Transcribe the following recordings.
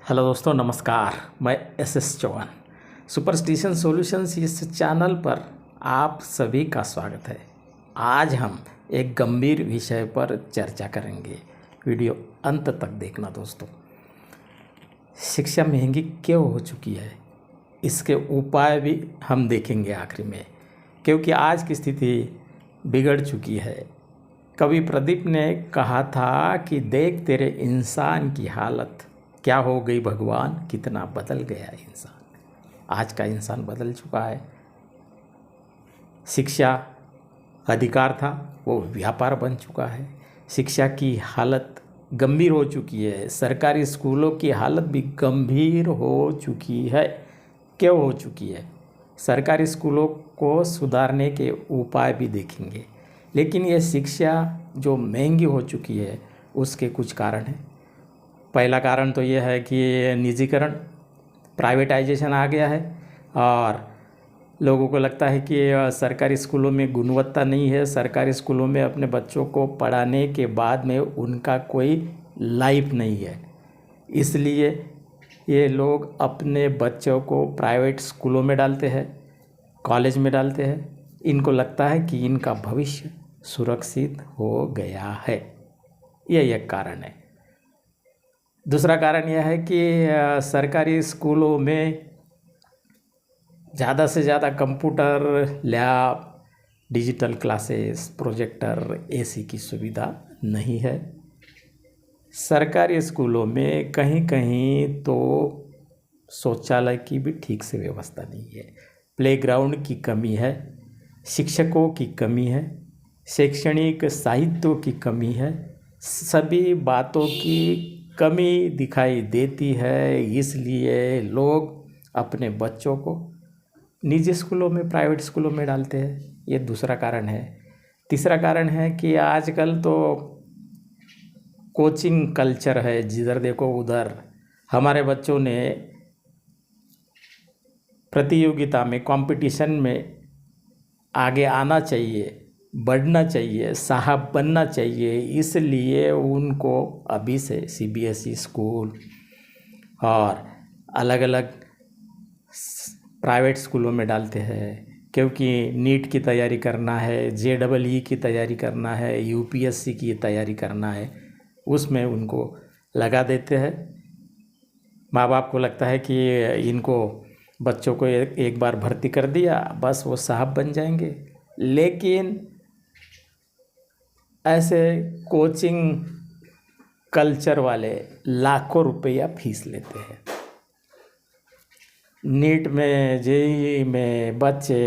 Hello दोस्तों, नमस्कार। मैं एस चौहान, सुपरस्टिशन सॉल्यूशंस इस चैनल पर आप सभी का स्वागत है। आज हम एक गंभीर विषय पर चर्चा करेंगे। वीडियो अंत तक देखना दोस्तों। शिक्षा महंगी क्यों हो चुकी है, इसके उपाय भी हम देखेंगे आखिर में, क्योंकि आज की स्थिति बिगड़ चुकी है। कवि प्रदीप ने कहा था कि देख तेरे इंसान की हालत क्या हो गई भगवान, कितना बदल गया इंसान। आज का इंसान बदल चुका है। शिक्षा अधिकार था, वो व्यापार बन चुका है। शिक्षा की हालत गंभीर हो चुकी है। सरकारी स्कूलों की हालत भी गंभीर हो चुकी है। क्यों हो चुकी है? सरकारी स्कूलों को सुधारने के उपाय भी देखेंगे, लेकिन ये शिक्षा जो महंगी हो चुकी है उसके कुछ कारण हैं। पहला कारण तो ये है कि निजीकरण, प्राइवेटाइजेशन आ गया है और लोगों को लगता है कि सरकारी स्कूलों में गुणवत्ता नहीं है। सरकारी स्कूलों में अपने बच्चों को पढ़ाने के बाद में उनका कोई लाइफ नहीं है, इसलिए ये लोग अपने बच्चों को प्राइवेट स्कूलों में डालते हैं, कॉलेज में डालते हैं। इनको लगता है कि इनका भविष्य सुरक्षित हो गया है। यह एक कारण है। दूसरा कारण यह है कि सरकारी स्कूलों में ज़्यादा से ज़्यादा computer lab, digital classes, projector, AC की सुविधा नहीं है। सरकारी स्कूलों में कहीं कहीं तो शौचालय की भी ठीक से व्यवस्था नहीं है, प्लेग्राउंड की कमी है, शिक्षकों की कमी है, शैक्षणिक साहित्यों की कमी है। सभी बातों की कमी दिखाई देती है, इसलिए लोग अपने बच्चों को निजी स्कूलों में, प्राइवेट स्कूलों में डालते हैं। ये दूसरा कारण है। तीसरा कारण है कि आजकल तो कोचिंग कल्चर है, जिधर देखो उधर। हमारे बच्चों ने प्रतियोगिता में, कंपटीशन में आगे आना चाहिए, बढ़ना चाहिए, साहब बनना चाहिए, इसलिए उनको अभी से सीबीएसई स्कूल और अलग अलग प्राइवेट स्कूलों में डालते हैं। क्योंकि नीट की तैयारी करना है, जेईई की तैयारी करना है, यूपीएससी की तैयारी करना है, उसमें उनको लगा देते हैं। माँ बाप को लगता है कि इनको बच्चों को एक बार भर्ती कर दिया, बस वो साहब बन जाएंगे। लेकिन ऐसे कोचिंग कल्चर वाले लाखों रुपया फीस लेते हैं। नीट में, जेईई में बच्चे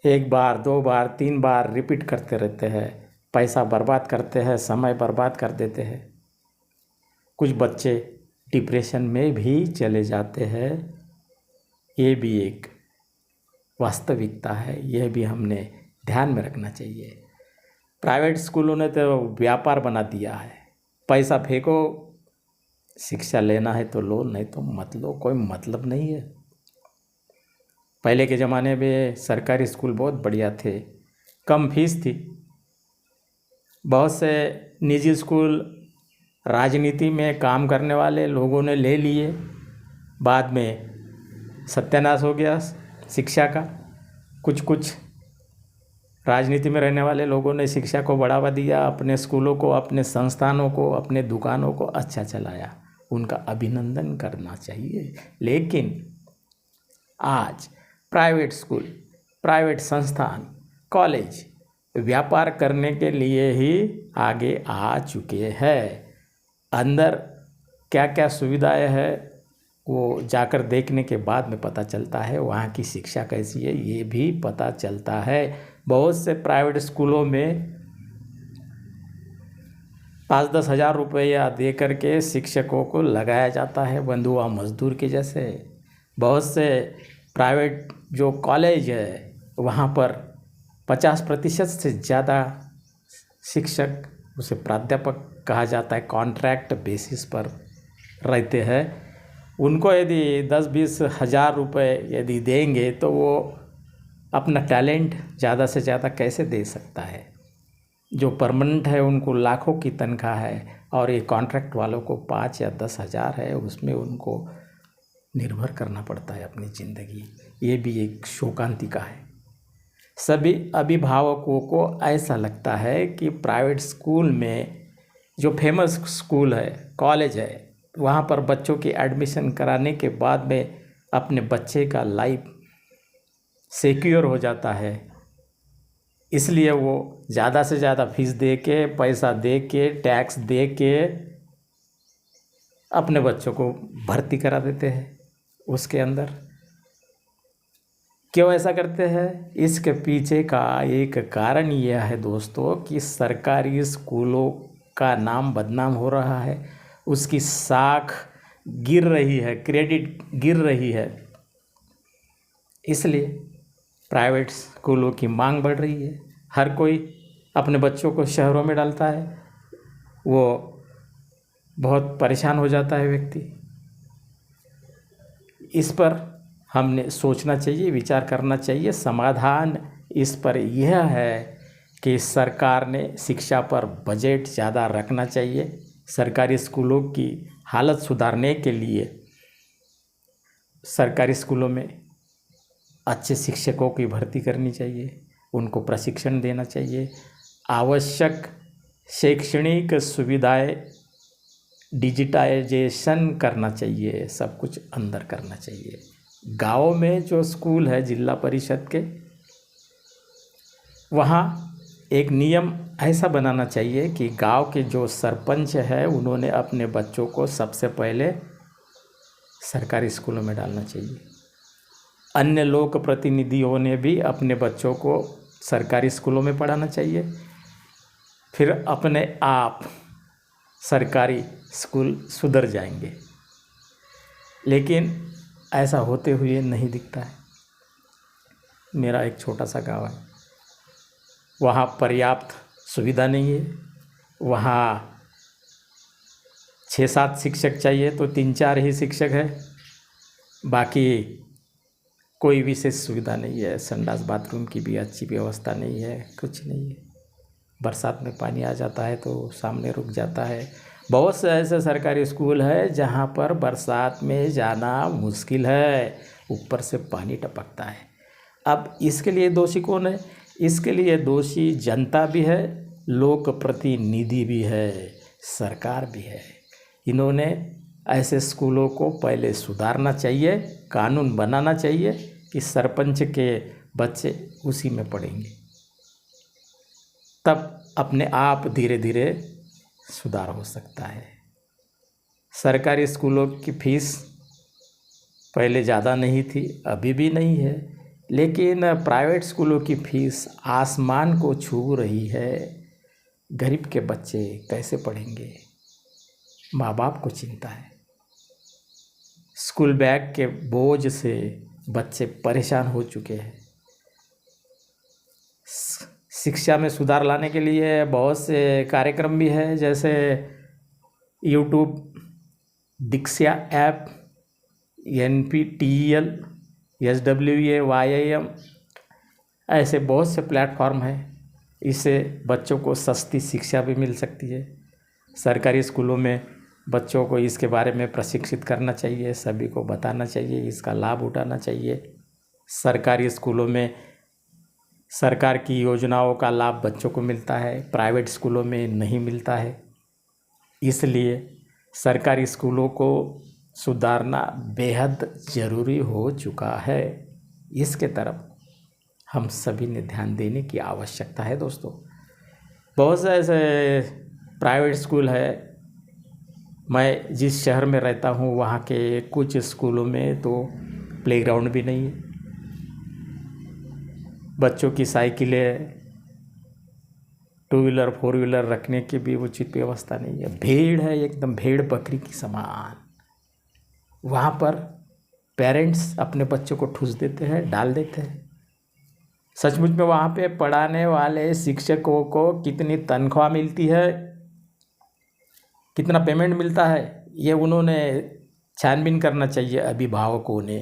एक बार, दो बार, तीन बार रिपीट करते रहते हैं, पैसा बर्बाद करते हैं, समय बर्बाद कर देते हैं। कुछ बच्चे डिप्रेशन में भी चले जाते हैं। ये भी एक वास्तविकता है, यह भी हमने ध्यान में रखना चाहिए। प्राइवेट स्कूलों ने तो व्यापार बना दिया है। पैसा फेंको, शिक्षा लेना है तो लो, नहीं तो मत लो, कोई मतलब नहीं है। पहले के ज़माने में सरकारी स्कूल बहुत बढ़िया थे, कम फीस थी। बहुत से निजी स्कूल राजनीति में काम करने वाले लोगों ने ले लिए, बाद में सत्यानाश हो गया शिक्षा का। कुछ राजनीति में रहने वाले लोगों ने शिक्षा को बढ़ावा दिया, अपने स्कूलों को, अपने संस्थानों को, अपने दुकानों को अच्छा चलाया, उनका अभिनंदन करना चाहिए। लेकिन आज प्राइवेट स्कूल, प्राइवेट संस्थान, कॉलेज व्यापार करने के लिए ही आगे आ चुके हैं। अंदर क्या क्या सुविधाएं हैं वो जाकर देखने के बाद में पता चलता है, वहाँ की शिक्षा कैसी है ये भी पता चलता है। बहुत से प्राइवेट स्कूलों में 5-10 हज़ार रुपया दे करके शिक्षकों को लगाया जाता है, बंधुआ मजदूर के जैसे। बहुत से प्राइवेट जो कॉलेज है वहाँ पर 50% से ज़्यादा शिक्षक, उसे प्राध्यापक कहा जाता है, कॉन्ट्रैक्ट बेसिस पर रहते हैं। उनको यदि 10-20 हज़ार रुपये यदि देंगे तो वो अपना टैलेंट ज़्यादा से ज़्यादा कैसे दे सकता है? जो परमानेंट है उनको लाखों की तनख्वाह है, और ये कॉन्ट्रैक्ट वालों को 5 या 10 हज़ार है, उसमें उनको निर्भर करना पड़ता है अपनी ज़िंदगी। ये भी एक शोकांतिका है। सभी अभिभावकों को ऐसा लगता है कि प्राइवेट स्कूल में, जो फेमस स्कूल है, कॉलेज है, वहाँ पर बच्चों की एडमिशन कराने के बाद में अपने बच्चे का लाइफ सिक्योर हो जाता है, इसलिए वो ज़्यादा से ज़्यादा फीस दे के, पैसा दे के, टैक्स दे के अपने बच्चों को भर्ती करा देते हैं उसके अंदर। क्यों ऐसा करते हैं? इसके पीछे का एक कारण यह है दोस्तों कि सरकारी स्कूलों का नाम बदनाम हो रहा है, उसकी साख गिर रही है, क्रेडिट गिर रही है, इसलिए प्राइवेट स्कूलों की मांग बढ़ रही है। हर कोई अपने बच्चों को शहरों में डालता है, वो बहुत परेशान हो जाता है व्यक्ति। इस पर हमने सोचना चाहिए, विचार करना चाहिए। समाधान इस पर यह है कि सरकार ने शिक्षा पर बजट ज़्यादा रखना चाहिए। सरकारी स्कूलों की हालत सुधारने के लिए सरकारी स्कूलों में अच्छे शिक्षकों की भर्ती करनी चाहिए, उनको प्रशिक्षण देना चाहिए, आवश्यक शैक्षणिक सुविधाएं डिजिटाइजेशन करना चाहिए, सब कुछ अंदर करना चाहिए। गाँव में जो स्कूल है जिला परिषद के, वहाँ एक नियम ऐसा बनाना चाहिए कि गांव के जो सरपंच है उन्होंने अपने बच्चों को सबसे पहले सरकारी स्कूलों में डालना चाहिए। अन्य लोक प्रतिनिधियों ने भी अपने बच्चों को सरकारी स्कूलों में पढ़ाना चाहिए, फिर अपने आप सरकारी स्कूल सुधर जाएंगे। लेकिन ऐसा होते हुए नहीं दिखता है। मेरा एक छोटा सा गांव है, वहाँ पर्याप्त सुविधा नहीं है। वहाँ 6-7 शिक्षक चाहिए तो 3-4 ही शिक्षक है, बाकी कोई विशेष सुविधा नहीं है। संडास बाथरूम की भी अच्छी व्यवस्था नहीं है, कुछ नहीं है। बरसात में पानी आ जाता है तो सामने रुक जाता है। बहुत से ऐसे सरकारी स्कूल है जहाँ पर बरसात में जाना मुश्किल है, ऊपर से पानी टपकता है। अब इसके लिए दोषी कौन है? इसके लिए दोषी जनता भी है, लोक प्रतिनिधि भी है, सरकार भी है। इन्होंने ऐसे स्कूलों को पहले सुधारना चाहिए, कानून बनाना चाहिए कि सरपंच के बच्चे उसी में पढ़ेंगे, तब अपने आप धीरे धीरे सुधार हो सकता है। सरकारी स्कूलों की फीस पहले ज़्यादा नहीं थी, अभी भी नहीं है, लेकिन प्राइवेट स्कूलों की फीस आसमान को छू रही है। गरीब के बच्चे कैसे पढ़ेंगे? माँ बाप को चिंता है। स्कूल बैग के बोझ से बच्चे परेशान हो चुके हैं। शिक्षा में सुधार लाने के लिए बहुत से कार्यक्रम भी है, जैसे यूट्यूब, दीक्षा ऐप, NPTEL, SWA, YIM, ऐसे बहुत से प्लेटफॉर्म हैं। इससे बच्चों को सस्ती शिक्षा भी मिल सकती है। सरकारी स्कूलों में बच्चों को इसके बारे में प्रशिक्षित करना चाहिए, सभी को बताना चाहिए, इसका लाभ उठाना चाहिए। सरकारी स्कूलों में सरकार की योजनाओं का लाभ बच्चों को मिलता है, प्राइवेट स्कूलों में नहीं मिलता है। इसलिए सरकारी स्कूलों को सुधारना बेहद ज़रूरी हो चुका है। इसके तरफ हम सभी ने ध्यान देने की आवश्यकता है दोस्तों। बहुत से ऐसे प्राइवेट स्कूल है, मैं जिस शहर में रहता हूँ वहाँ के कुछ स्कूलों में तो प्लेग्राउंड भी नहीं है, बच्चों की साइकिलें, 2 व्हीलर 4 व्हीलर रखने की भी उचित व्यवस्था नहीं है। भीड़ है, एकदम भेड़ बकरी की समान। वहाँ पर पेरेंट्स अपने बच्चों को ठूस देते हैं, डाल देते हैं। सचमुच में वहाँ पे पढ़ाने वाले शिक्षकों को कितनी तनख्वाह मिलती है, कितना पेमेंट मिलता है, ये उन्होंने छानबीन करना चाहिए। अभिभावकों ने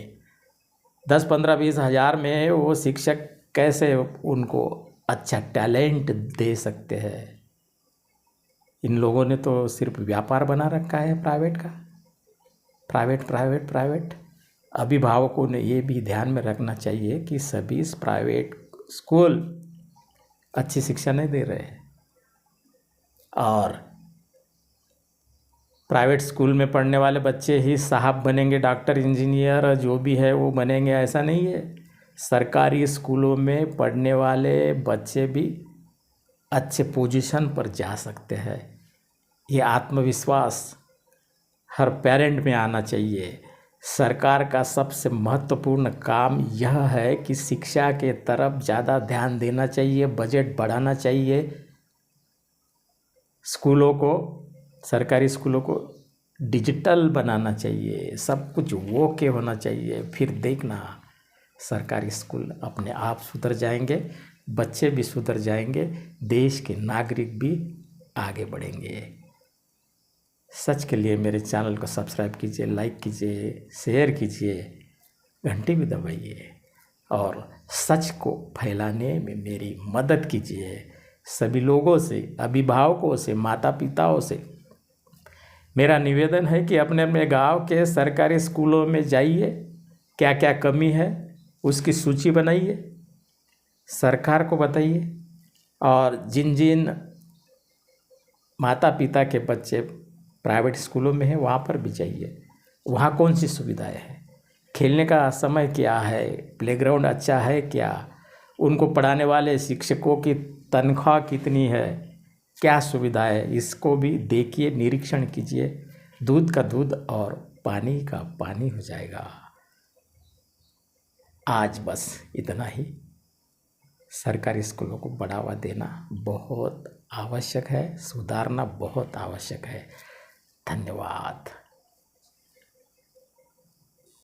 10-15-20 हज़ार में वो शिक्षक कैसे उनको अच्छा टैलेंट दे सकते हैं। इन लोगों ने तो सिर्फ व्यापार बना रखा है प्राइवेट का, प्राइवेट प्राइवेट प्राइवेट। अभिभावकों ने ये भी ध्यान में रखना चाहिए कि सभी प्राइवेट स्कूल अच्छी शिक्षा नहीं दे रहे हैं, और प्राइवेट स्कूल में पढ़ने वाले बच्चे ही साहब बनेंगे, डॉक्टर इंजीनियर जो भी है वो बनेंगे, ऐसा नहीं है। सरकारी स्कूलों में पढ़ने वाले बच्चे भी अच्छे पोजीशन पर जा सकते हैं। ये आत्मविश्वास हर पेरेंट में आना चाहिए। सरकार का सबसे महत्वपूर्ण काम यह है कि शिक्षा के तरफ ज़्यादा ध्यान देना चाहिए, बजट बढ़ाना चाहिए, स्कूलों को, सरकारी स्कूलों को डिजिटल बनाना चाहिए, सब कुछ ओके होना चाहिए। फिर देखना सरकारी स्कूल अपने आप सुधर जाएंगे, बच्चे भी सुधर जाएंगे, देश के नागरिक भी आगे बढ़ेंगे। सच के लिए मेरे चैनल को सब्सक्राइब कीजिए, लाइक कीजिए, शेयर कीजिए, घंटी भी दबाइए और सच को फैलाने में मेरी मदद कीजिए। सभी लोगों से, अभिभावकों से, माता पिताओं से मेरा निवेदन है कि अपने अपने गांव के सरकारी स्कूलों में जाइए, क्या क्या कमी है उसकी सूची बनाइए, सरकार को बताइए, और जिन जिन माता पिता के बच्चे प्राइवेट स्कूलों में हैं वहाँ पर भी जाइए, वहाँ कौन सी सुविधाएं हैं, खेलने का समय क्या है, प्लेग्राउंड अच्छा है क्या, उनको पढ़ाने वाले शिक्षकों की तनख्वाह कितनी है, क्या सुविधा है, इसको भी देखिए, निरीक्षण कीजिए। दूध का दूध और पानी का पानी हो जाएगा। आज बस इतना ही। सरकारी स्कूलों को बढ़ावा देना बहुत आवश्यक है, सुधारना बहुत आवश्यक है। धन्यवाद।